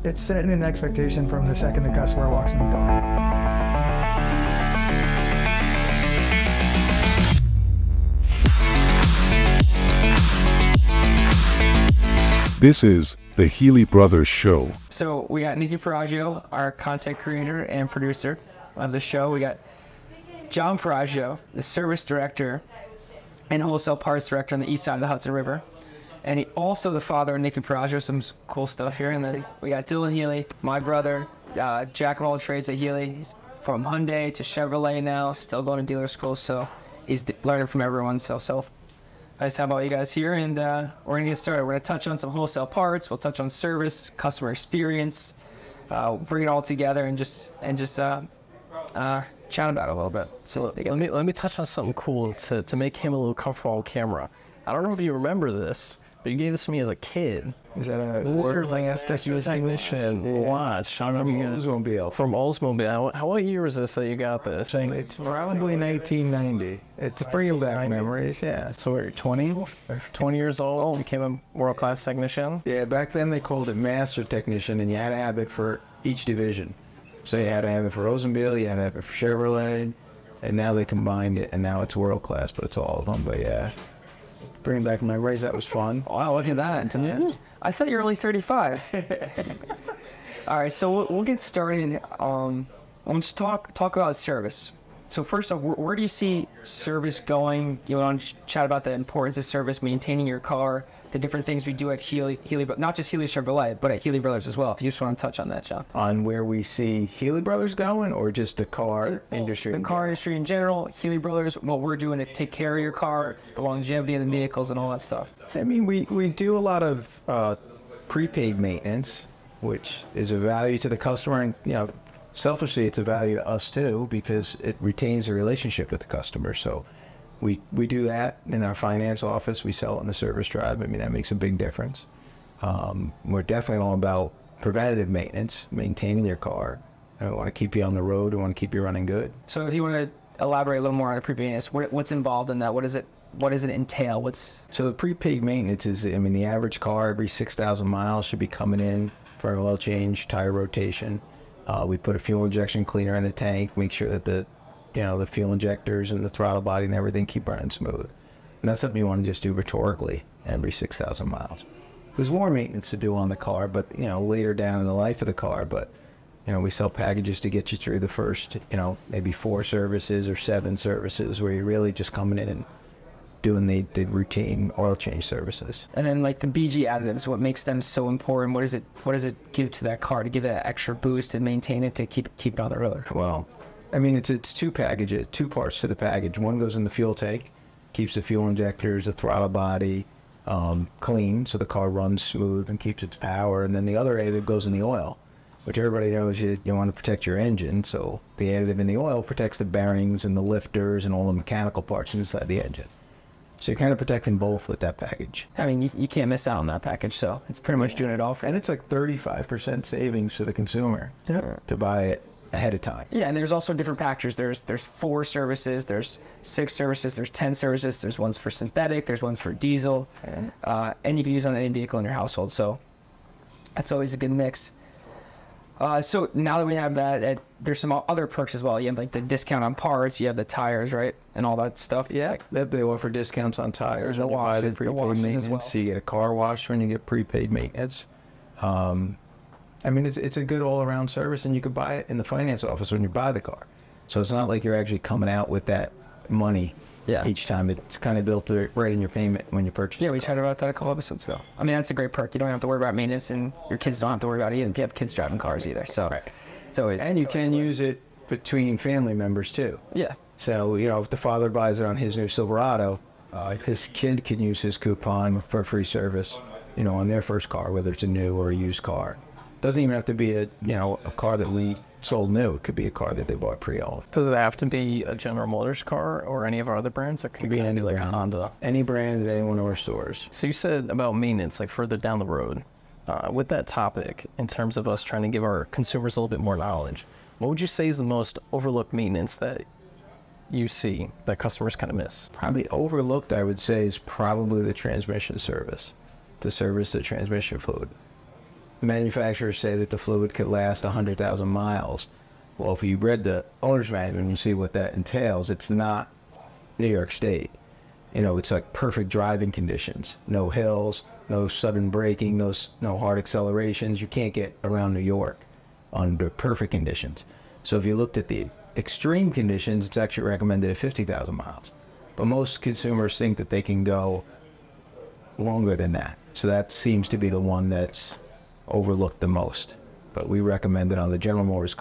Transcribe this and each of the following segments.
It's setting an expectation from the second the customer walks in the door. This is the Healey Brothers Show. So we got Nicky Paraggio, our content creator and producer of the show. We got John Paraggio, the service director and wholesale parts director on the east side of the Hudson River. And he also the father of Nicky Paraggio, some cool stuff here. And then we got Dylan Healey, my brother, jack of all trades at Healey. He's from Hyundai to Chevrolet now, still going to dealer school, so he's learning from everyone. So nice to have all you guys here, and we're going to get started. We're going to touch on some wholesale parts. We'll touch on service, customer experience, bring it all together, and just chat about it a little bit. So let me touch on something cool to make him a little comfortable on camera. I don't know if you remember this, but you gave this to me as a kid. Is that a wordling technician watch? I remember Oldsmobile. From Oldsmobile. What year was this that you got this? It's probably 1990. It's bringing back memories, yeah. So you're 20 years old, became a world-class technician? Yeah, back then they called it master technician, and you had to have it for each division. So you had to have it for Oldsmobile, you had to have it for Chevrolet, and now they combined it, and now it's world-class, but it's all of them. But yeah, bringing back memories, that was fun. Wow, look at that. Yeah. I thought you were only 35. All right, so we'll get started. Let's talk about service. So first off, where do you see service going? You want to chat about the importance of service, maintaining your car, the different things we do at Healey, but not just Healey Chevrolet, but at Healey Brothers as well. If you just want to touch on that, John. On where we see Healey Brothers going, or just the car industry? The car industry in general, Healey Brothers, what we're doing to take care of your car, the longevity of the vehicles, and all that stuff. I mean, we do a lot of prepaid maintenance, which is a value to the customer, and selfishly, it's a value to us too, because it retains a relationship with the customer. So we do that in our finance office. We sell it in the service drive. I mean, that makes a big difference. We're definitely all about preventative maintenance, maintaining your car. I want to keep you on the road. I want to keep you running good. So if you want to elaborate a little more on the prepaid maintenance, what's involved in that? What does it entail? So the prepaid maintenance is, I mean, the average car every 6,000 miles should be coming in for an oil change, tire rotation. We put a fuel injection cleaner in the tank, make sure that the fuel injectors and the throttle body and everything keep running smooth. And that's something you want to just do rhetorically every 6,000 miles. There's more maintenance to do on the car, but later down in the life of the car. But we sell packages to get you through the first maybe 4 services or 7 services, where you're really just coming in and doing the routine oil change services. And then like the BG additives, what makes them so important? What does it give to that car to give that extra boost and maintain it to keep it on the road? Well, I mean, it's 2 packages, 2 parts to the package. One goes in the fuel tank, keeps the fuel injectors, the throttle body clean, so the car runs smooth and keeps its power. And then the other additive goes in the oil, which everybody knows you want to protect your engine. So the additive in the oil protects the bearings and the lifters and all the mechanical parts inside the engine. So you're kind of protecting both with that package. I mean, you can't miss out on that package, so it's pretty much doing it all for you. And it's like 35% savings to the consumer to buy it ahead of time. Yeah, and there's also different packages. There's 4 services, there's 6 services, there's 10 services, there's ones for synthetic, there's ones for diesel, and you can use on any vehicle in your household, so that's always a good mix. So now that we have that, there's some other perks as well. You have like the discount on parts, you have the tires, right, and all that stuff. Yeah, they offer discounts on tires. The washes, the prepaid maintenance as well. So you get a car wash when you get prepaid maintenance. I mean, it's a good all-around service, and you can buy it in the finance office when you buy the car. So it's not like you're actually coming out with that money each time. It's kind of built right in your payment when you purchase. Yeah, we chatted about that a couple episodes ago. I mean, that's a great perk. You don't have to worry about maintenance, and your kids don't have to worry about it either if you have kids driving cars either. So it's always... And you can use it between family members too. Yeah. So, if the father buys it on his new Silverado, his kid can use his coupon for free service, on their first car, whether it's a new or a used car. Doesn't even have to be a car that we sold new. It could be a car that they bought pre-owned. Does it have to be a General Motors car or any of our other brands? Or could be any like brand. Honda? Any brand at any one of our stores. So you said about maintenance, like further down the road. With that topic, in terms of us trying to give our consumers a little bit more knowledge, what would you say is the most overlooked maintenance that you see that customers kind of miss? Probably overlooked, I would say, is probably the transmission service, to service the transmission fluid. manufacturers say that the fluid could last 100,000 miles. Well, if you read the owner's manual and you see what that entails, it's not New York State. You know, it's like perfect driving conditions. No hills, no sudden braking, no hard accelerations. You can't get around New York under perfect conditions. So if you looked at the extreme conditions, it's actually recommended at 50,000 miles. But most consumers think that they can go longer than that. So that seems to be the one that's overlooked the most. But we recommend it on the General Motors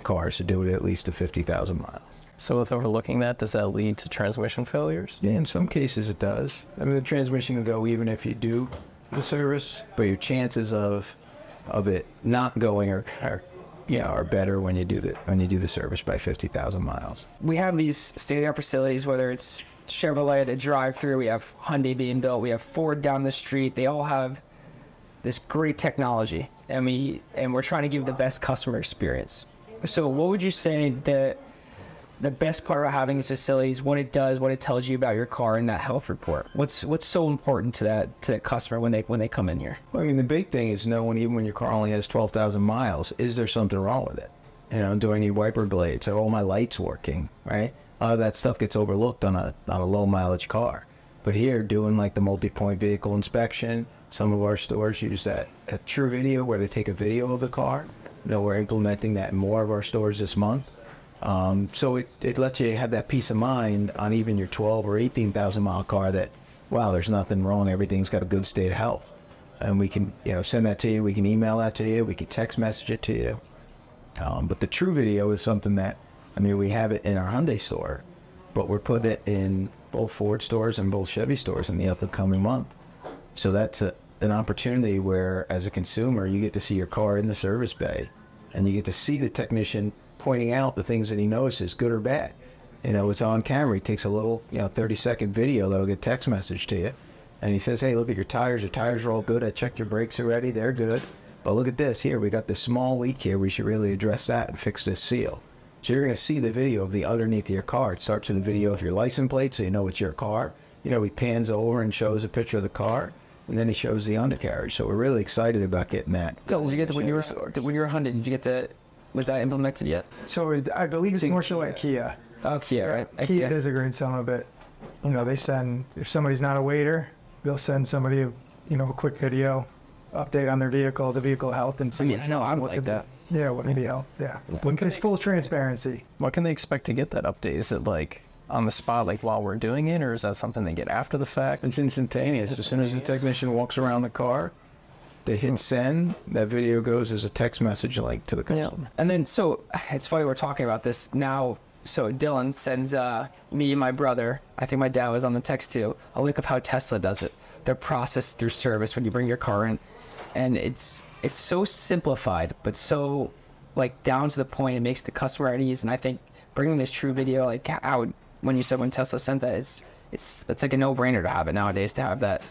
cars to do it at least to 50,000 miles. So with overlooking that, does that lead to transmission failures? Yeah, in some cases it does. I mean, the transmission can go even if you do the service, but your chances of it not going are better when you do the service by 50,000 miles. We have these state-of-the-art facilities, whether it's Chevrolet, the drive-through, we have Hyundai being built, we have Ford down the street. They all have this great technology, and we're trying to give the best customer experience. So what would you say that the best part of having these facilities, what it does, what it tells you about your car in that health report? What's so important to that customer when they come in here? Well, I mean, the big thing is knowing, even when your car only has 12,000 miles, is there something wrong with it? You know, do I need wiper blades? Are all my lights working, right? A lot of that stuff gets overlooked on a low mileage car. But here, doing like the multi-point vehicle inspection, some of our stores use that True Video, where they take a video of the car. You know, we're implementing that in more of our stores this month. So it lets you have that peace of mind on even your 12 or 18,000 mile car that, wow, there's nothing wrong. Everything's got a good state of health. And we can, send that to you. We can email that to you. We can text message it to you. But the True Video is something that, I mean, we have it in our Hyundai store, but we're putting it in both Ford stores and both Chevy stores in the upcoming month. So that's an opportunity where, as a consumer, you get to see your car in the service bay, and you get to see the technician pointing out the things that he notices, good or bad. It's on camera. He takes a little, 30-second video that'll get text message to you. And he says, hey, look at your tires. Your tires are all good. I checked your brakes already. They're good. But look at this. Here, we got this small leak here. We should really address that and fix this seal. So you're going to see the video of the underneath of your car. It starts with a video of your license plate, so you know it's your car. He pans over and shows a picture of the car. And then he shows the undercarriage. So we're really excited about getting that. So did you get to, when you were Hyundai, did you get to, was that implemented yet? So I believe it's more so like Kia. Oh, Kia, right? Kia does a great some of it. They send, if somebody's not a waiter, they'll send somebody, a quick video update on their vehicle, the vehicle health, and see. I know, I'm like that. Yeah, what can be help? Yeah. It's full transparency. What can they expect to get that update? Is it like on the spot, like while we're doing it, or is that something they get after the fact? It's instantaneous. As soon as the technician walks around the car, they hit send, that video goes as a text message link to the customer. Yeah. And then, so it's funny we're talking about this now. So Dylan sends me and my brother, I think my dad was on the text too, a link of how Tesla does it. Their process through service when you bring your car in. And it's so simplified, but so like down to the point. It makes the customer at ease. And I think bringing this True Video, like out when you said when Tesla sent that, it's like a no-brainer to have it nowadays, to have that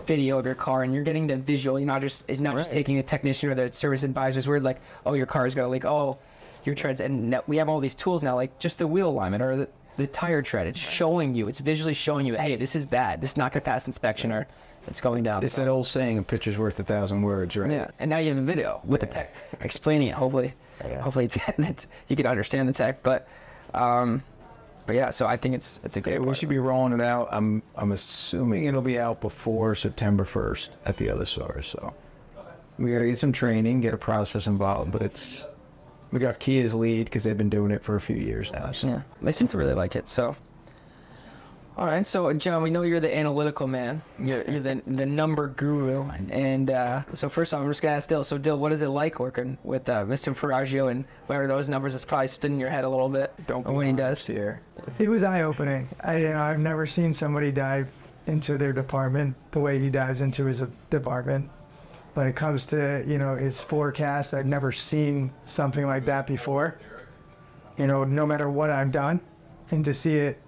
video of your car, and you're getting the visual. You're not just just taking the technician or the service advisor's word, like, oh, your car's got a leak, oh, your treads. And we have all these tools now, like just the wheel alignment or the tire tread. It's showing you, it's visually showing you, hey, this is bad, this is not going to pass inspection, or it's going down. It's that old saying, a picture's worth 1,000 words, right? Yeah. And now you have a video with the tech explaining it. Hopefully that you can understand the tech. But yeah, so I think it's a great. We should be rolling it out. I'm assuming it'll be out before September 1st at the other stores. So we got to get some training, get a process involved. But we got Kia's lead because they've been doing it for a few years now. So. Yeah, they seem to really like it. So, all right. So John, we know you're the analytical man. You're the number guru. And so first off, I'm just gonna ask Dill. So Dill, what is it like working with Mr. Paraggio, and whatever those numbers is probably spinning your head a little bit when he does here. It was eye-opening. I've never seen somebody dive into their department the way he dives into his department. When it comes to his forecast, I've never seen something like that before. No matter what I've done, and to see it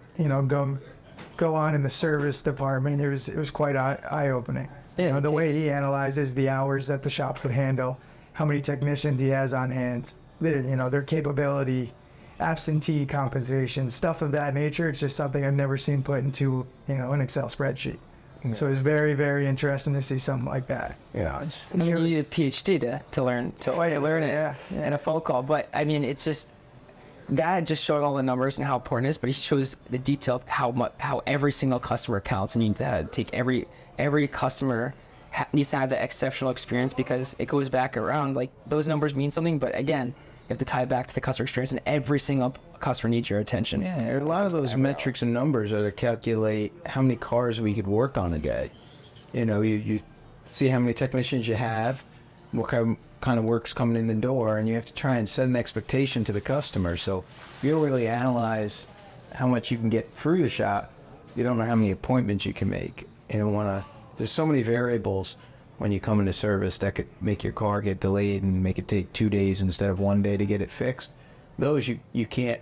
go on in the service department, it was quite eye-opening. Yeah, the way he analyzes the hours that the shop could handle, how many technicians he has on hand, their capability, absentee compensation, stuff of that nature. It's just something I've never seen put into an Excel spreadsheet. So it's very, very interesting to see something like that. You know, I mean, you need a PhD to learn it yeah. in a phone call. But I mean, it's just that just showing all the numbers and how important it is. But he shows the detail of how every single customer counts, and you need to take every customer needs to have that exceptional experience, because it goes back around. Like, those numbers mean something, but again, you have to tie it back to the customer experience, and every single customer needs your attention. Yeah, a lot of those metrics and numbers are to calculate how many cars we could work on a day. You know, you see how many technicians you have, what kind of work's coming in the door, and you have to try and set an expectation to the customer. So if you don't really analyze how much you can get through the shop, you don't know how many appointments you can make. You don't want to. There's so many variables when you come into service that could make your car get delayed and make it take 2 days instead of 1 day to get it fixed. Those you can't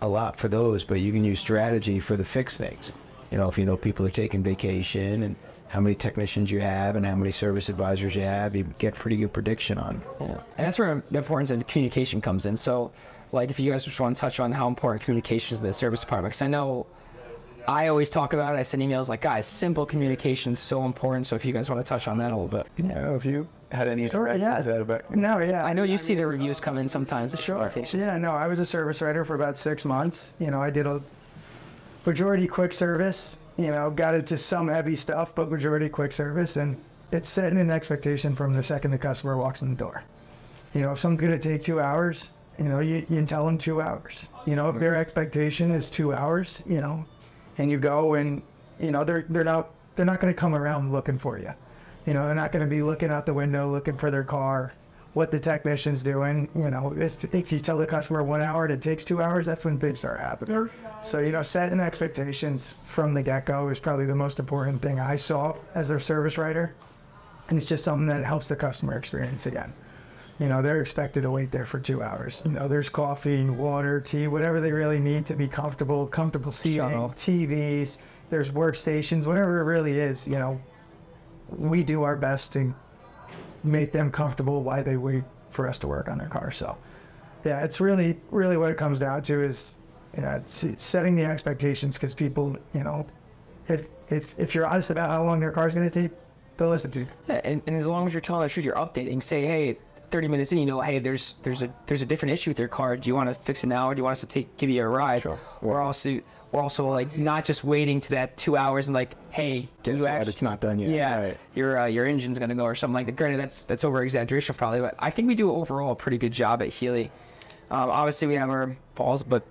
allot for those, but you can use strategy for the fixed things. You know, if you know people are taking vacation and how many technicians you have and how many service advisors you have, you get pretty good prediction on. Yeah. And that's where the importance of communication comes in. So, like, if you guys just want to touch on how important communication is in the service department, because I know I always talk about it. I send emails like, guys, simple communication is so important. So if you guys want to touch on that a little bit. Yeah, if you had any interactions with that about. No, yeah. I know you see the reviews come in sometimes. Sure. Yeah, no, I was a service writer for about 6 months. You know, I did a majority quick service. You know, got into some heavy stuff, but majority quick service. And it's setting an expectation from the second the customer walks in the door. You know, if something's going to take 2 hours, you know, you tell them 2 hours. You know, if their expectation is 2 hours, you know, and you go and, you know, they're not going to come around looking for you. You know, they're not going to be looking out the window looking for their car, what the technician's doing. You know, if you tell the customer 1 hour and it takes 2 hours, that's when things start happening. So, you know, setting expectations from the get-go is probably the most important thing I saw as their service writer. And it's just something that helps the customer experience again. You know, they're expected to wait there for 2 hours. You know, there's coffee, water, tea, whatever they really need to be comfortable seating, TVs, there's workstations, whatever it really is. You know, we do our best to make them comfortable while they wait for us to work on their car. So, yeah, it's really what it comes down to is, you know, setting the expectations, because people, you know, if you're honest about how long their car's going to take, they'll listen to you. Yeah, and as long as you're telling the truth, you're updating. Say, hey, 30 minutes in, you know, hey, there's a different issue with your car. Do you want to fix it now, or do you want us to give you a ride? Sure. We're also like not just waiting to that 2 hours and like, hey, guess what? It's not done yet. Yeah, right. Your engine's gonna go or something like that. Granted, that's over exaggeration probably, but I think we do overall a pretty good job at Healey. Obviously, we have our faults, but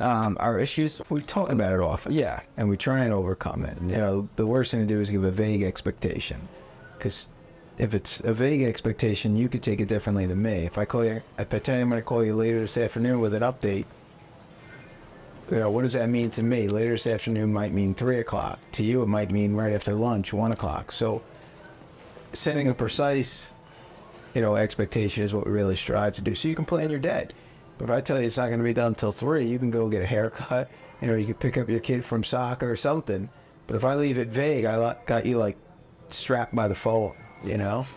our issues. We talk about it often. Yeah. And we try and overcome it. You know, the worst thing to do is give a vague expectation, because if it's a vague expectation, you could take it differently than me. If I tell you I'm going to call you later this afternoon with an update, you know, what does that mean to me? Later this afternoon might mean 3 o'clock. To you, it might mean right after lunch, 1 o'clock. So setting a precise, you know, expectation is what we really strive to do. So you can plan your day. But if I tell you it's not going to be done until 3, you can go get a haircut. You know, you can pick up your kid from soccer or something. But if I leave it vague, I got you like strapped by the phone. You know,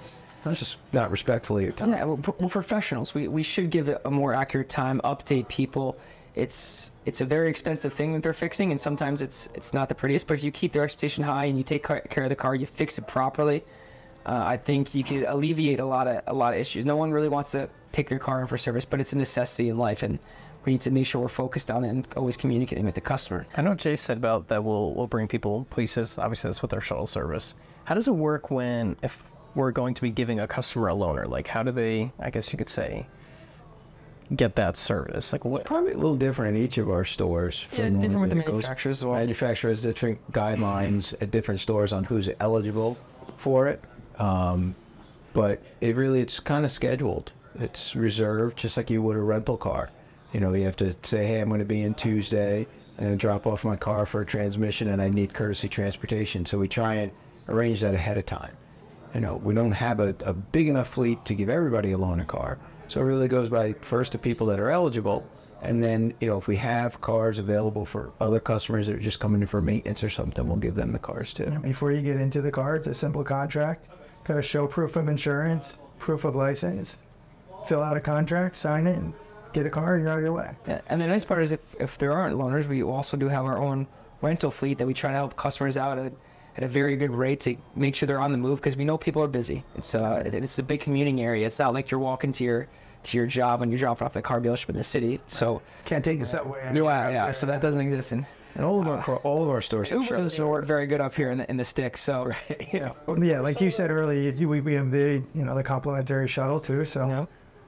that's just not respectfully your time. Yeah, we're professionals. We should give it a more accurate time, update people. It's a very expensive thing that they're fixing, and sometimes it's not the prettiest. But if you keep their expectation high and you take care of the car, you fix it properly, I think you can alleviate a lot of issues. No one really wants to take their car in for service, but it's a necessity in life, and we need to make sure we're focused on it and always communicating with the customer. I know Jay said about that we'll bring people places. Obviously, that's with our shuttle service. How does it work if we're going to be giving a customer a loaner? Like, how do they, I guess you could say, get that service? Like, what? Probably a little different in each of our stores. Yeah, different with the manufacturers as well. Manufacturer has different guidelines at different stores on who's eligible for it. But it's kind of scheduled. It's reserved just like you would a rental car. You know, you have to say, hey, I'm going to be in Tuesday and drop off my car for a transmission, and I need courtesy transportation. So we try and arrange that ahead of time. You know, we don't have a big enough fleet to give everybody a loaner car. So it really goes by first to people that are eligible. And then, you know, if we have cars available for other customers that are just coming in for maintenance or something, we'll give them the cars too. Before you get into the car, it's a simple contract. Got to show proof of insurance, proof of license, fill out a contract, sign it, and get a car, and you're on your way. Yeah, and the nice part is if there aren't loaners, we also do have our own rental fleet that we try to help customers out at a very good rate to make sure they're on the move, because we know people are busy. It's a big commuting area. It's not like you're walking to your job when you're dropping off the car dealership in the city. So Can't take the subway. yeah, so that doesn't exist in. And all of our stores. Uber doesn't work very good up here in the sticks. So Yeah, like you said earlier, we have the complimentary shuttle too. So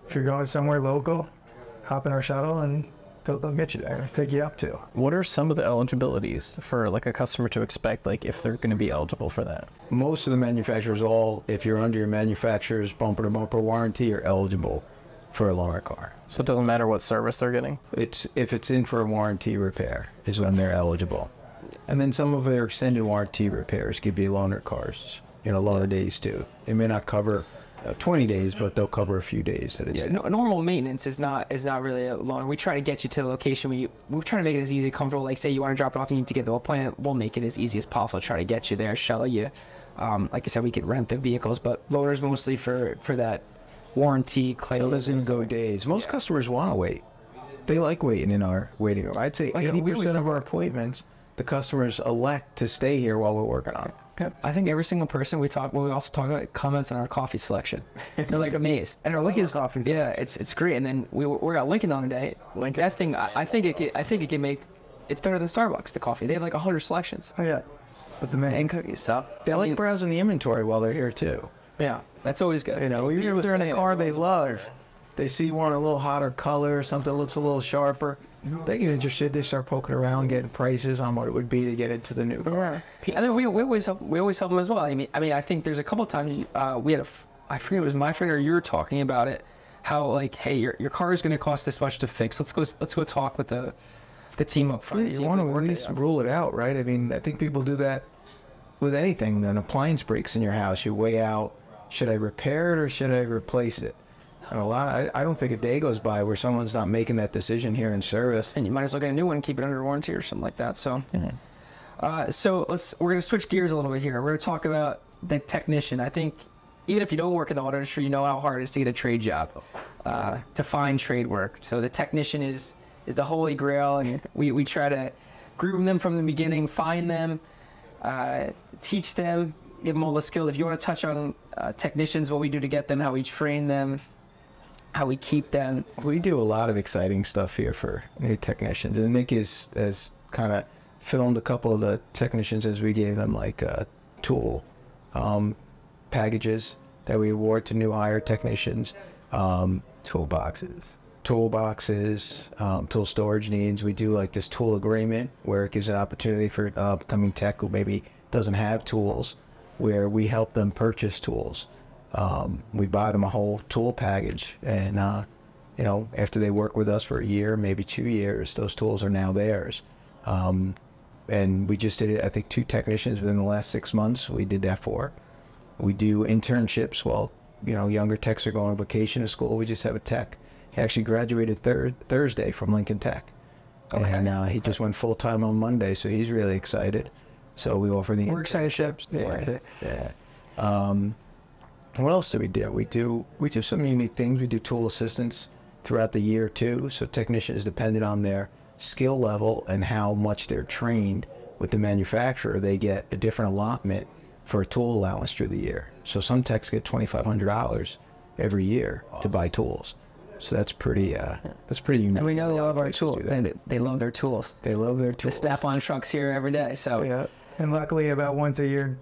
if you're going somewhere local, hop in our shuttle and they'll get you there and pick you up too. What are some of the eligibilities for like a customer to expect, like if they're going to be eligible for that? Most of the manufacturers, if you're under your manufacturer's bumper-to-bumper warranty, you're eligible for a loaner car. So it doesn't matter what service they're getting? If it's in for a warranty repair is when they're eligible. And then some of their extended warranty repairs could be loaner cars, loaner days too. They may not cover 20 days, but they'll cover a few days at a time. Normal maintenance is not really a loaner. We try to get you to the location. We're trying to make it as easy, comfortable. Like say you want to drop it off, you need to get to a plant. We'll make it as easy as possible. Try to get you there, shuttle you. Like I said, we could rent the vehicles, but loaners mostly for that warranty claim. So there's go days. Most customers want to wait. They like waiting in our waiting room. I'd say 80% of our appointments, the customers elect to stay here while we're working on it. Yep. I think every single person we also talk about comments on our coffee selection. They're like amazed. And our Lincoln's coffee. Yeah, it's great. And then we got Lincoln on today. Lincoln. That thing, I think it can make, it's better than Starbucks, the coffee. They have like 100 selections. Oh yeah, with the And cookies. So They like browsing the inventory while they're here too. yeah, that's always good. Even if they're in a car they love, they see one a little hotter color, something that looks a little sharper, they get interested. They start poking around, getting prices on what it would be to get into the new car. Yeah, and then we always help them as well. I mean, I think there's a couple of times we had I forget it was my friend or you were talking about it, how like, hey, your car is going to cost this much to fix. Let's go talk with the team up front. You want to at least rule it out, right? I mean, I think people do that with anything. An appliance breaks in your house, you weigh out, should I repair it or should I replace it? And I don't think a day goes by where someone's not making that decision here in service. And you might as well get a new one and keep it under warranty or something like that. So, so we're going to switch gears a little bit here. We're going to talk about the technician. I think even if you don't work in the auto industry, you know how hard it is to get a trade job, to find trade work. So the technician is the holy grail, and we try to groom them from the beginning, find them, teach them, give them all the skills. If you want to touch on technicians, what we do to get them, how we train them, how we keep them. We do a lot of exciting stuff here for new technicians, and Nick has kind of filmed a couple of the technicians as we gave them like tool packages that we award to new hire technicians. Toolboxes, tool storage needs. We do like this tool agreement where it gives an opportunity for upcoming tech who maybe doesn't have tools, where we help them purchase tools. We buy them a whole tool package, and after they work with us for a year, maybe 2 years, those tools are now theirs. And we just did it, I think 2 technicians within the last 6 months we did that for. We do internships while younger techs are going on vacation to school. We just have a tech. He actually graduated Thursday from Lincoln Tech. Okay. And he just went full-time on Monday, so he's really excited. So we offer the internships. Yeah. What else do? We do some unique things. We do tool assistance throughout the year too. So technicians, depending on their skill level and how much they're trained with the manufacturer, they get a different allotment for a tool allowance through the year. So some techs get $2,500 every year to buy tools. So that's pretty unique. And we know a lot of our tools. They love their tools. They love their tools. The Snap-on trucks here every day. So yeah, and luckily about once a year,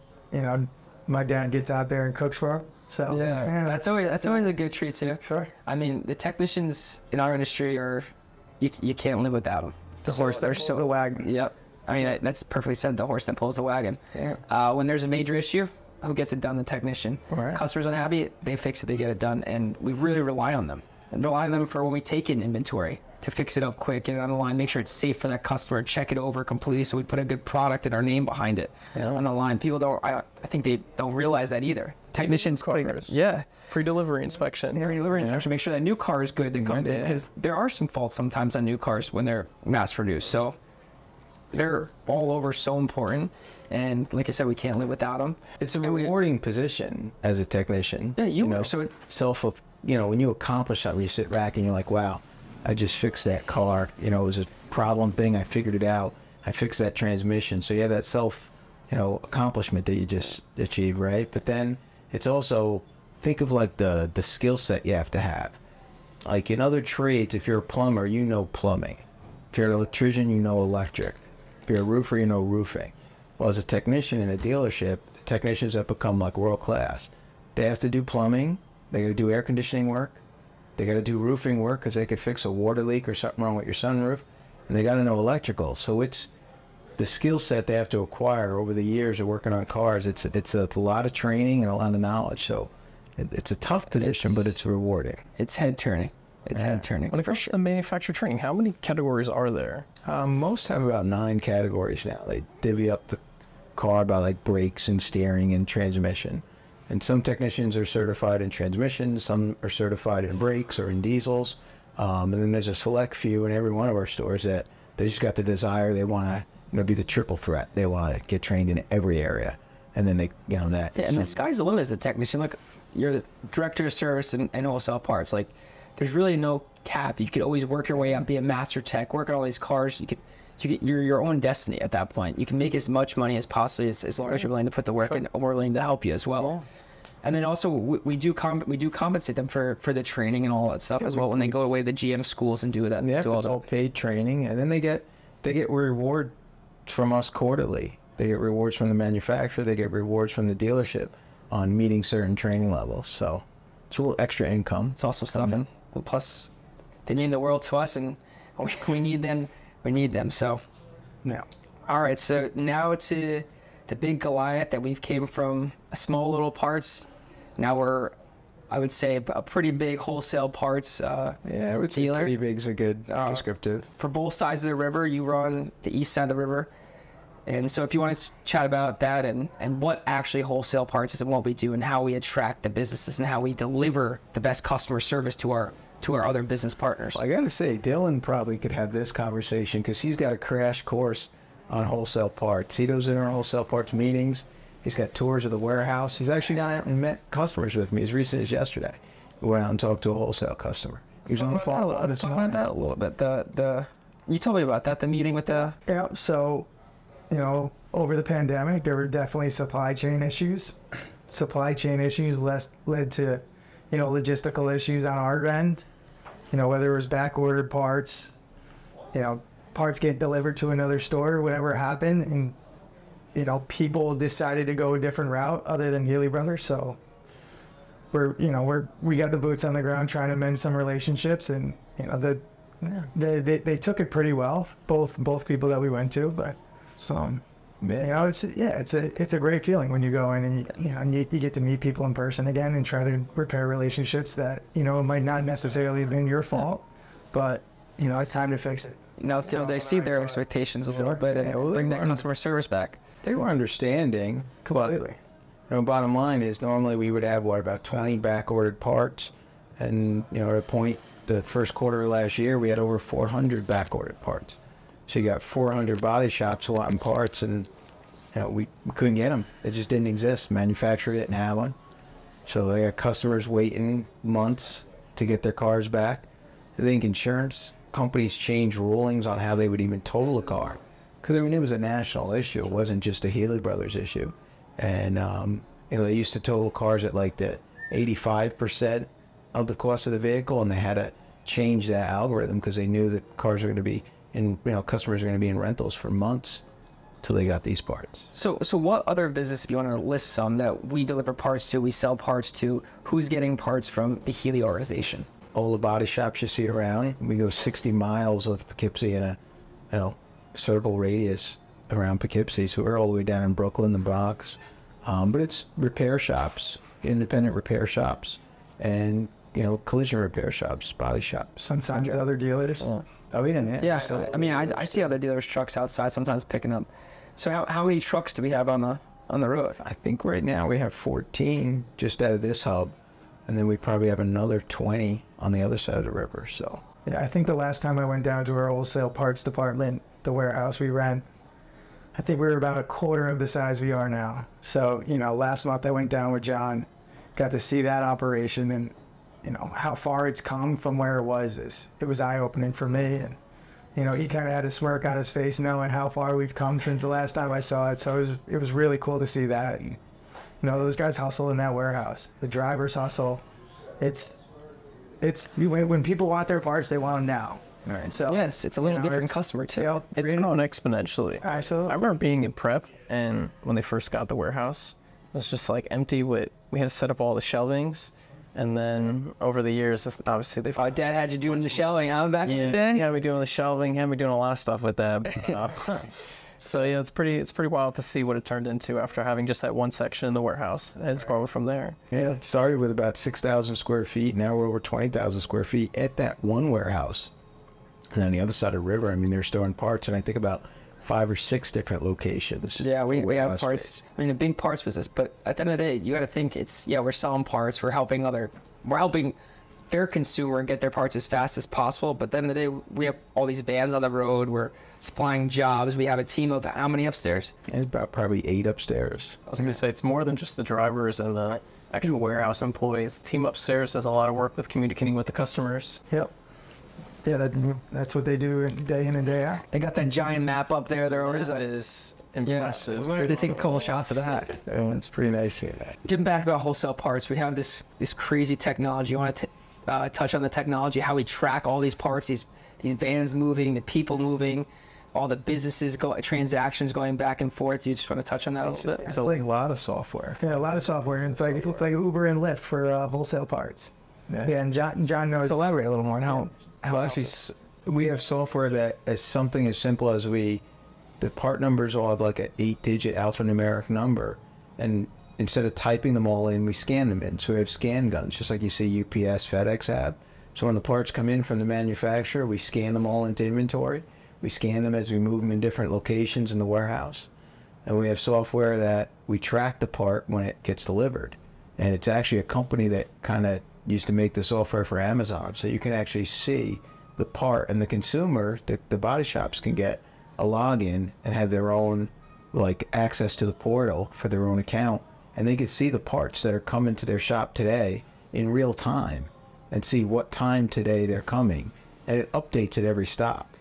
my dad gets out there and cooks for them. So yeah, that's always a good treat too. Sure. I mean, the technicians in our industry you can't live without them. It's the horse that pulls the wagon. Yep. I mean, that's perfectly said. The horse that pulls the wagon. Yeah. When there's a major issue, who gets it done? The technician. Right. Customers unhappy, they fix it, they get it done, and we really rely on them. And rely on them for when we take in inventory to fix it up quick, get it on the line, make sure it's safe for that customer, check it over completely, so we put a good product and our name behind it on the line. People I think they don't realize that either. Technicians, pre-delivery inspection. Pre-delivery inspection. Make sure that new car is good that comes in, because there are some faults sometimes on new cars when they're mass-produced. So they're all over, so important. And like I said, we can't live without them. It's a rewarding position as a technician. Yeah, when you accomplish something, you sit back and you're like, wow, I just fixed that car. It was a problem thing. I figured it out. I fixed that transmission. So you have that accomplishment that you just achieved, right? But then it's also, think of like the skill set you have to have. Like in other trades, if you're a plumber, you know plumbing. If you're an electrician, you know electric. If you're a roofer, you know roofing. Well, as a technician in a dealership, the technicians have become like world class. They have to do plumbing. They got to do air conditioning work. They got to do roofing work because they could fix a water leak or something wrong with your sunroof. And they got to know electrical. So it's the skill set they have to acquire over the years of working on cars. It's a lot of training and a lot of knowledge. So it's a tough position, but it's rewarding. It's head turning. It's head turning. When it comes to the manufacturer training, how many categories are there? Most have about 9 categories now. They divvy up the car by like brakes and steering and transmission. And some technicians are certified in transmission, some are certified in brakes or in diesels. And then there's a select few in every one of our stores that they just got the desire, they want to be the triple threat. They want to get trained in every area. And then they, that. Yeah, and the sky's the limit as a technician. Like, you're the director of service and wholesale parts. Like, there's really no cap. You could always work your way up, be a master tech, work on all these cars. You're your own destiny at that point. You can make as much money as possibly as long as you're willing to put the work in, and we're willing to help you as well. And then also we do compensate them for the training and all that stuff as well when they go away to the GM schools and do that. Yeah, it's all paid training, and then they get reward from us quarterly. They get rewards from the manufacturer. They get rewards from the dealership on meeting certain training levels. So it's a little extra income. It's also stuff. And plus, they mean the world to us, and we need them. We need them. So, Yeah. All right. So now to the big Goliath that we've came from small little parts. Now we're, I would say, a pretty big wholesale parts I would say dealer. pretty big's a good descriptive. For both sides of the river, you run the east side of the river. And so if you want to chat about that and what actually wholesale parts is and what we do and how we attract the businesses and how we deliver the best customer service to our other business partners. I gotta say, Dylan probably could have this conversation because he's got a crash course on wholesale parts. He goes in our wholesale parts meetings. He's got tours of the warehouse. He's actually gone out and met customers with me as recent as yesterday. We went out and talked to a wholesale customer. He was on the phone. Let's talk about that a little bit. You told me about that, the meeting with the... Yeah, so, over the pandemic, there were definitely supply chain issues. Supply chain issues led to, logistical issues on our end. Whether it was back-ordered parts, parts get delivered to another store, whatever happened, and, people decided to go a different route other than Healey Brothers. So we got the boots on the ground trying to mend some relationships, and, they took it pretty well, both people that we went to, but so it's a great feeling when you go in and you get to meet people in person again and try to repair relationships that it might not necessarily have been your fault, but it's time to fix it. So they exceed their expectations a little bit and bring that customer service back. They were understanding. Completely. Bottom line is normally we would have about 20 back-ordered parts, and at a point the first quarter of last year we had over 400 back-ordered parts. So you got 400 body shops wanting parts, and we couldn't get them. They just didn't exist. Manufacturer didn't have one. So they got customers waiting months to get their cars back. I think insurance companies changed rulings on how they would even total a car, because it was a national issue. It wasn't just a Healey Brothers issue. And they used to total cars at like the 85% of the cost of the vehicle, and they had to change that algorithm because they knew that cars are going to be customers are going to be in rentals for months till they got these parts. So what other business, if you want to list some that we deliver parts to, we sell parts to, who's getting parts from the Healey organization? All the body shops you see around. We go 60 miles of Poughkeepsie in a circle radius around Poughkeepsie, so we're all the way down in Brooklyn, the Bronx. But it's repair shops, independent repair shops, and collision repair shops, body shops. Sometimes other dealers. Oh, yeah. Yeah, so, I see other dealers' trucks outside sometimes picking up. So how many trucks do we have on the road? I think right now we have 14 just out of this hub, and then we probably have another 20 on the other side of the river. So yeah, I think the last time I went down to our wholesale parts department, the warehouse we ran, I think we were about a quarter of the size we are now. So last month I went down with John, got to see that operation, and how far it's come from where it was eye-opening for me. And you know, he kind of had a smirk on his face knowing how far we've come since the last time I saw it. So it was really cool to see that. You know, those guys hustle in that warehouse. The drivers hustle. It's when people want their parts, they want them now. All right. So yes, it's a little different customer too. You know, It's grown exponentially. absolutely. I remember being in prep, and when they first got the warehouse, it was just like empty we had to set up all the shelvings, and then over the years, obviously they've... Dad had you doing the shelving, huh, back in the Yeah, day? he had me doing the shelving, had me doing a lot of stuff with that. So yeah, it's pretty wild to see what it turned into after having just that one section in the warehouse, and it's grown from there. Yeah, it started with about 6,000 square feet. Now we're over 20,000 square feet at that one warehouse. And on the other side of the river, I mean, they're storing parts, and I think about 5 or 6 different locations. Yeah, we have Warehouse parts. space. I mean, a big parts business, but at the end of the day, you got to think we're selling parts, we're helping their consumer get their parts as fast as possible. But at the end of the day, we have all these vans on the road, we're supplying jobs, we have a team of how many upstairs? And about probably 8 upstairs. I was going to say, it's more than just the drivers and the actual warehouse employees. The team upstairs does a lot of work with communicating with the customers. Yep. Yeah, that's what they do day in and day out. They got that giant map up there. That is impressive. We're going to have to take a couple shots of that. It's pretty nice here. Getting back about wholesale parts, we have this crazy technology. You want to touch on the technology, how we track all these parts, these vans moving, the people moving, all the businesses transactions going back and forth. You just want to touch on that a little bit? It's like a lot of software. Yeah, a lot of software. It's like Uber and Lyft for wholesale parts. Yeah, and John knows. So elaborate a little more on how. Well, actually, we have software that is something as simple as the part numbers all have like an 8-digit alphanumeric number, and instead of typing them all in, we scan them in. So we have scan guns, just like you see UPS, FedEx have. So when the parts come in from the manufacturer, we scan them all into inventory. We scan them as we move them in different locations in the warehouse. And we have software that we track the part when it gets delivered. And it's actually a company that kind of used to make the software for Amazon. So you can actually see the part, and the consumer, the body shops can get a login and have their own like access to the portal for their own account. And they can see the parts that are coming to their shop today in real time and see what time today they're coming. And it updates at every stop.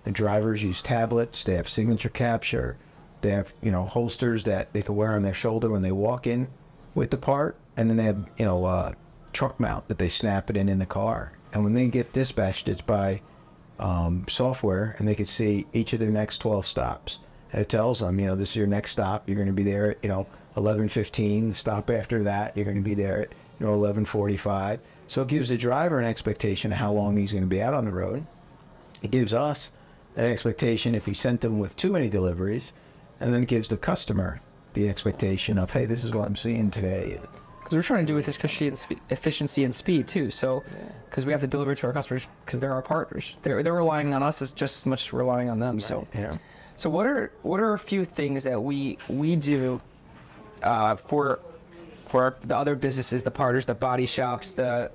The drivers use tablets, they have signature capture, they have, holsters that they can wear on their shoulder when they walk in with the part, and then they have, truck mount that they snap it in the car. And when they get dispatched, it's by software, and they can see each of their next 12 stops. And it tells them, this is your next stop, you're going to be there at, 11:15. The stop after that, you're going to be there at, 11:45. So it gives the driver an expectation of how long he's going to be out on the road. It gives us an expectation if he sent them with too many deliveries, and then it gives the customer the expectation of, hey, this is what I'm seeing today. Because we're trying to do with efficiency and speed too. So, because we have to deliver to our customers, because they're our partners. They're relying on us as just as much as we're relying on them. So, Yeah. So what are a few things that we do for the other businesses, the partners, the body shops, the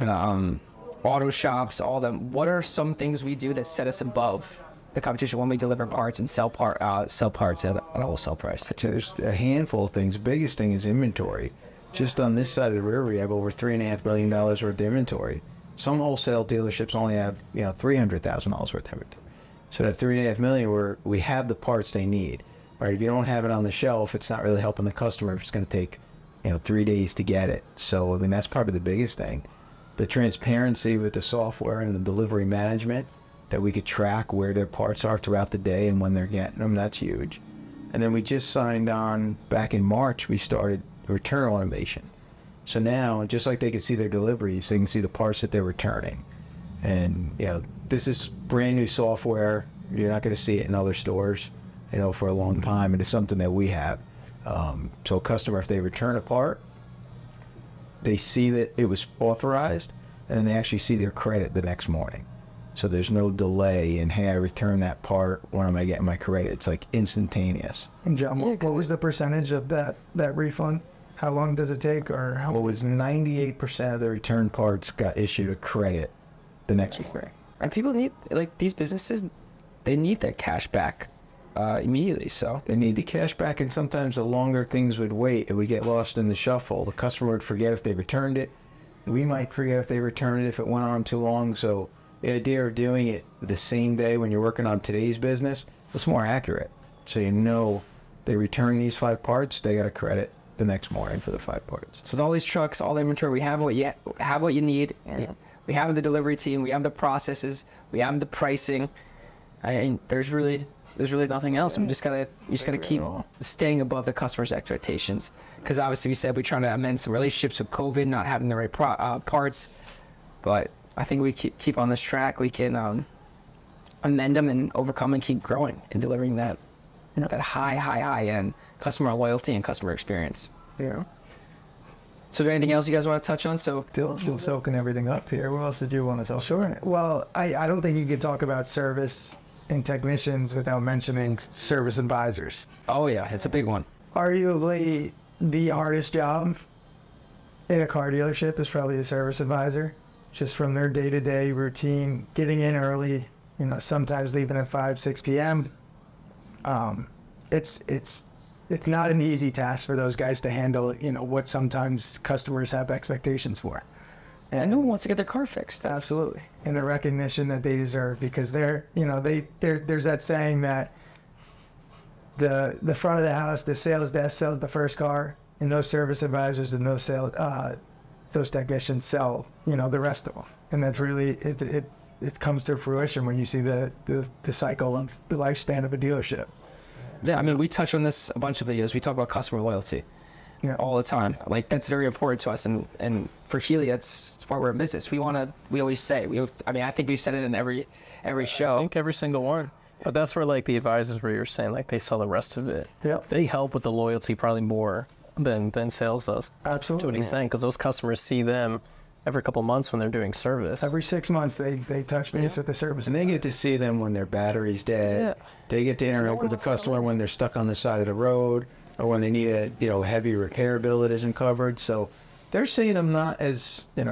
auto shops, all them? What are some things we do that set us above the competition when we deliver parts and sell parts at a wholesale price? There's a handful of things. The biggest thing is inventory. Just on this side of the river, we have over $3.5 million worth of inventory. Some wholesale dealerships only have, $300,000 worth of inventory. So that $3.5 million, where we have the parts they need. Right? If you don't have it on the shelf, it's not really helping the customer. It's going to take, 3 days to get it. So, that's probably the biggest thing. The transparency with the software and the delivery management, that we could track where their parts are throughout the day and when they're getting them, that's huge. And then we just signed on, back in March, we started return automation. So now, just like they can see their deliveries, they can see the parts that they're returning. And, this is brand new software. You're not going to see it in other stores, for a long time. And it's something that we have. So a customer, if they return a part, they see that it was authorized, and then they actually see their credit the next morning. So there's no delay in, hey, I returned that part, when am I getting my credit? It's like instantaneous. And John, what was the percentage of that refund? How long does it take, or how? What was 98% of the return parts got issued a credit the next morning. And people need, these businesses, they need that cash back immediately. So they need the cash back, and sometimes the longer things would wait, it would get lost in the shuffle. The customer would forget if they returned it. We might forget if they returned it if it went on too long. So the idea of doing it the same day when you're working on today's business, it's more accurate. So you know they return these 5 parts, they got a credit the next morning for the 5 parts. So with all these trucks, all the inventory, we have what you need. We have the delivery team, we have the processes, we have the pricing. There's really nothing else. You just gotta keep staying above the customer's expectations. Because obviously we said we're trying to amend some relationships with COVID, not having the right parts. But I think we keep on this track. We can amend them and overcome and keep growing and delivering that that high end customer loyalty and customer experience. Yeah. So is there anything else you guys want to touch on? So Still soaking everything up here. What else did you want to talk? Sure. Well, I don't think you could talk about service and technicians without mentioning service advisors. oh yeah, it's a big one. Arguably, the hardest job in a car dealership is probably the service advisor. Just from their day-to-day routine, getting in early, sometimes leaving at 5, 6 p.m. It's not an easy task for those guys to handle, what sometimes customers have expectations for. And no one wants to get their car fixed. Absolutely. And the recognition that they deserve, because there's that saying that the front of the house, the sales desk sells the first car, and those service advisors and those technicians sell, the rest of them. And that's really, it comes to fruition when you see the cycle of the lifespan of a dealership. Yeah, I mean, we touch on this a bunch of videos. We talk about customer loyalty all the time. Like, that's very important to us. And for Healey, it's why we're in business. We always say, I think we've said it in every show. I think every single one. But that's where, like, the advisors where you're saying, like, they sell the rest of it. Yep. They help with the loyalty probably more than sales does. Absolutely. To an extent, because those customers see them every couple months when they're doing service. Every 6 months, they touch base with the service. And they get to see them when their battery's dead. Yeah. They get to interact with the customer when they're stuck on the side of the road, or when they need a heavy repair bill that isn't covered. So they're seeing them not as in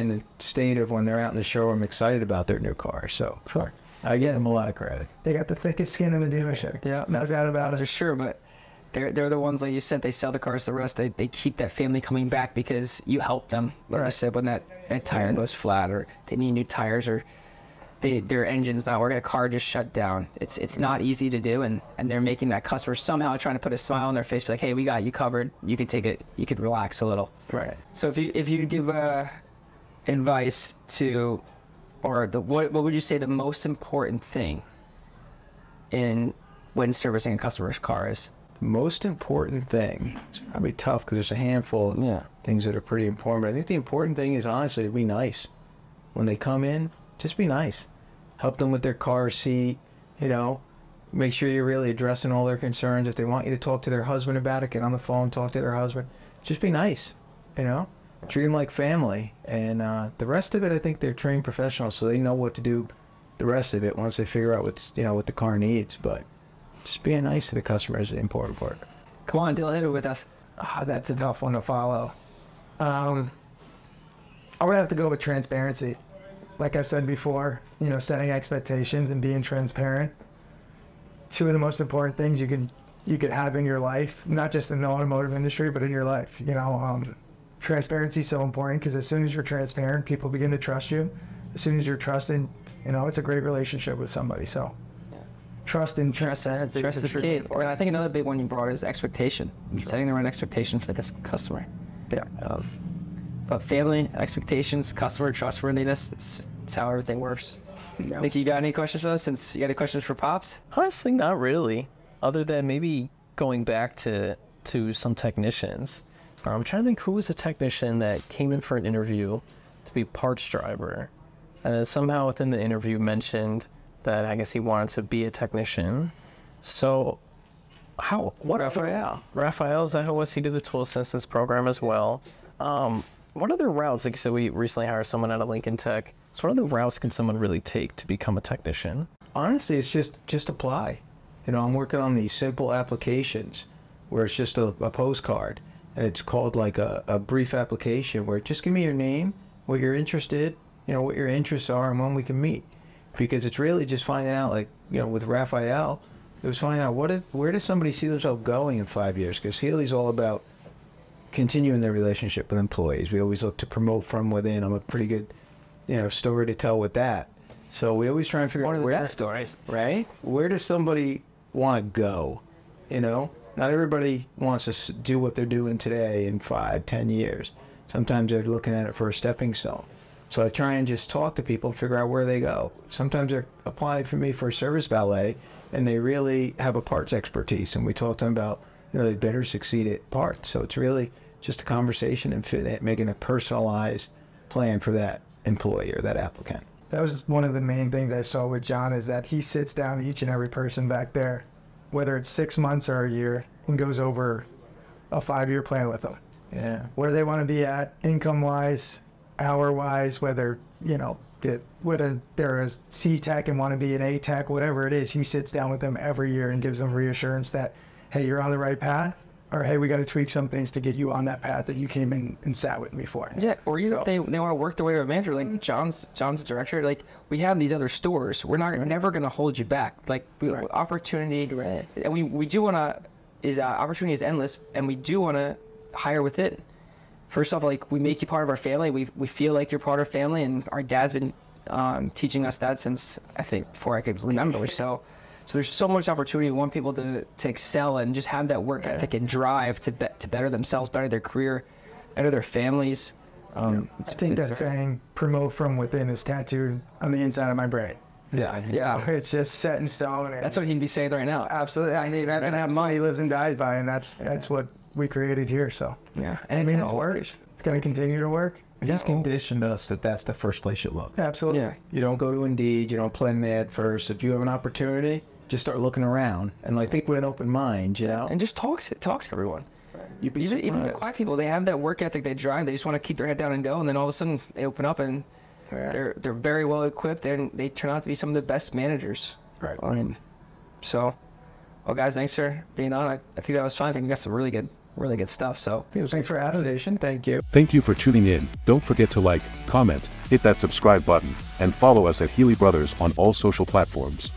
the state of when they're out in the showroom excited about their new car. So Sure. I give them a lot of credit. They got the thickest skin in the dealership. Yeah, No doubt about that's it. for sure. But they're the ones, like you said, they sell the cars. The rest, they keep that family coming back because you help them. Like I said, when that tire goes flat, or they need new tires, or their engine's not working, a car just shut down. It's not easy to do, and they're making that customer somehow trying to put a smile on their face, be like, hey, we got you covered. You can take it. You could relax a little. Right. So if you give advice to, or what would you say the most important thing when servicing a customer's car is? The most important thing, it's probably tough because there's a handful of things that are pretty important, but I think the important thing is honestly to be nice. When they come in, just be nice. Help them with their car seat, make sure you're really addressing all their concerns. If they want you to talk to their husband about it, get on the phone, talk to their husband. Just be nice, treat them like family. And the rest of it, I think they're trained professionals, so they know what to do the rest of it once they figure out what the car needs. But just being nice to the customer is the important part. Come on, Dylan, hit it with us. That's a tough one to follow. I would have to go with transparency. Like I said before, setting expectations and being transparent. 2 of the most important things you could have in your life, not just in the automotive industry, but in your life. Transparency is so important because as soon as you're transparent, people begin to trust you. As soon as you're trusted, it's a great relationship with somebody. So trust and transparency. Trust is key. Or I think another big one you brought is expectation. Setting the right expectation for the customer. Yeah. But family, expectations, customer trustworthiness, it's how everything works. Yeah. Nick, you got any questions for us? Since you got any questions for Pops? Honestly, not really. Other than maybe going back to some technicians. I'm trying to think who was a technician that came in for an interview to be parts driver. And then somehow within the interview mentioned that I guess he wanted to be a technician. So Raphael, is that who was? He did the tool assistance program as well. What other routes, like so we recently hired someone out of Lincoln Tech. So what other routes can someone really take to become a technician? Honestly, it's just apply. I'm working on these simple applications where it's just a postcard, and it's called like a brief application where just give me your name, what you're interested, what your interests are, and when we can meet. Because it's really just finding out, like, with Raphael, it was finding out where does somebody see themselves going in 5 years? Because Healey's all about continuing their relationship with employees. We always look to promote from within. I'm a pretty good, story to tell with that. So we always try and figure One out of the where best stories. right? Where does somebody want to go? You know, not everybody wants to do what they're doing today in 5, 10 years. Sometimes they're looking at it for a stepping stone. So I try and just talk to people and figure out where they go. Sometimes they're applying for me for a service valet, and they really have a parts expertise, and we talk to them about, you know, they better succeed at parts. So it's really just a conversation and making a personalized plan for that employee or that applicant. That was one of the main things I saw with John, is that he sits down each and every person back there, whether it's 6 months or a year, and goes over a 5-year plan with them. Yeah. Where they want to be at income-wise, hour-wise, whether, you know, whether they're a C tech and want to be an A tech, whatever it is, he sits down with them every year and gives them reassurance that, hey, you're on the right path, or hey, we got to tweak some things to get you on that path that you came in and sat with me for. Yeah, or even if they want to work their way to a manager, like John's a director, like we have these other stores. We're never going to hold you back. Like opportunity, and we do want to, opportunity is endless, and we do want to hire with it. First off, like we make you part of our family. We feel like you're part of our family, and our dad's been teaching us that since I think before I could remember. So there's so much opportunity. We want people to excel and just have that work ethic and drive to better themselves, better their career, better their families. I think that saying "promote from within" is tattooed on the inside of my brain. Yeah. It's just set in stone. That's what he'd be saying right now. Absolutely. I mean, that's what he lives and dies by, and that's what we created here. So Yeah, I mean, it works. It's going to continue to work. He's conditioned us that that's the first place you look. Absolutely. Yeah. You don't go to Indeed. You don't play an ad first. If you have an opportunity, just start looking around and like think with an open mind, you know. And just talk to everyone. You'd be Even the surprised. quiet people, they have that work ethic, they drive, they just want to keep their head down and go, and then all of a sudden they open up and they're very well equipped, and they turn out to be some of the best managers. Right. So, well, guys, thanks for being on. I think that was fun. I think we got some really good stuff. So, Thanks for having me. Thank you. Thank you for tuning in. Don't forget to like, comment, hit that subscribe button, and follow us at Healey Brothers on all social platforms.